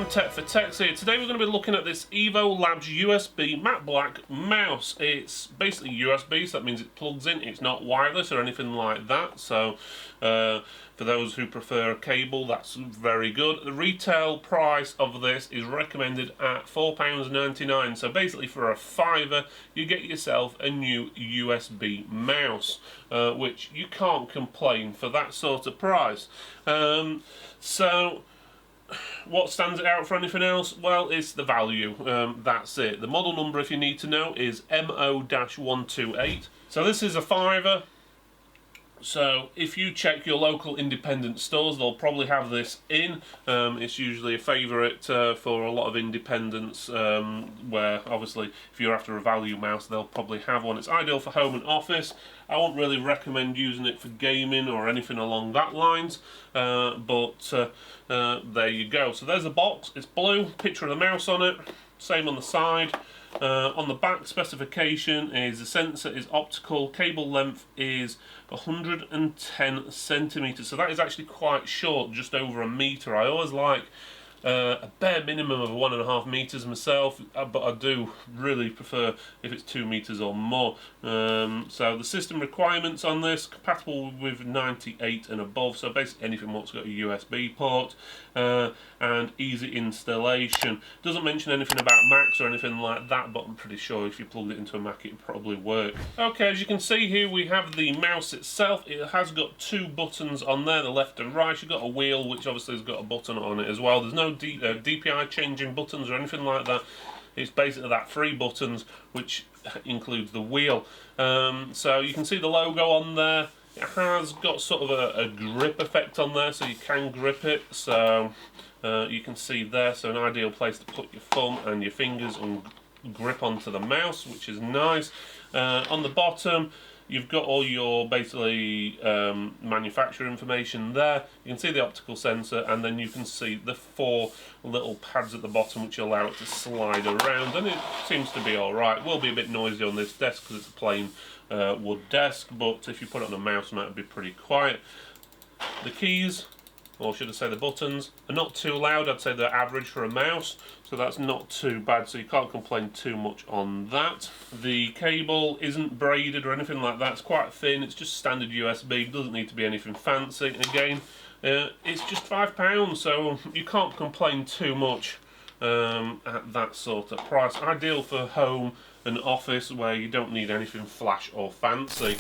everyone, Tech for Techs here. Today we're going to be looking at this Evo Labs USB matte black mouse. It's basically USB, so that means it plugs in. It's not wireless or anything like that, so for those who prefer a cable, that's very good. The retail price of this is recommended at £4.99, so basically for a fiver you get yourself a new USB mouse, which you can't complain for that sort of price. So what stands it out for anything else? Well, it's the value. That's it. The model number, if you need to know, is MO-128. So this is a fiver. So if you check your local independent stores, they'll probably have this in. It's usually a favourite for a lot of independents, where obviously if you're after a value mouse, they'll probably have one. It's ideal for home and office. I won't really recommend using it for gaming or anything along that lines, but there you go. So there's a box. It's blue, picture of the mouse on it, same on the side. On the back, specification is the sensor is optical, cable length is 110 centimeters, so that is actually quite short, just over a meter. I always like a bare minimum of 1.5 meters myself, but I do really prefer if it's 2 meters or more. So the system requirements on this, compatible with 98 and above, so basically anything what's got a USB port, and easy installation. Doesn't mention anything about Macs or anything like that, but I'm pretty sure if you plugged it into a Mac it'd probably work. Okay, as you can see here we have the mouse itself. It has got 2 buttons on there, the left and right. You've got a wheel which obviously has got a button on it as well. There's no DPI changing buttons or anything like that. It's basically that 3 buttons, which includes the wheel. So you can see the logo on there. It has got sort of a grip effect on there, so you can grip it. So you can see there, so an ideal place to put your thumb and your fingers and grip onto the mouse, which is nice. On the bottom, you've got all your basically manufacturer information there. You can see the optical sensor, and then you can see the 4 little pads at the bottom which allow it to slide around, and it seems to be alright. It will be a bit noisy on this desk because it's a plain wood desk, but if you put it on a mouse mat it'd be pretty quiet. The keys, or should I say the buttons, are not too loud. I'd say they're average for a mouse, so that's not too bad, so you can't complain too much on that. The cable isn't braided or anything like that. It's quite thin. It's just standard USB. Doesn't need to be anything fancy. Again, it's just £5, so you can't complain too much at that sort of price. Ideal for home and office where you don't need anything flash or fancy.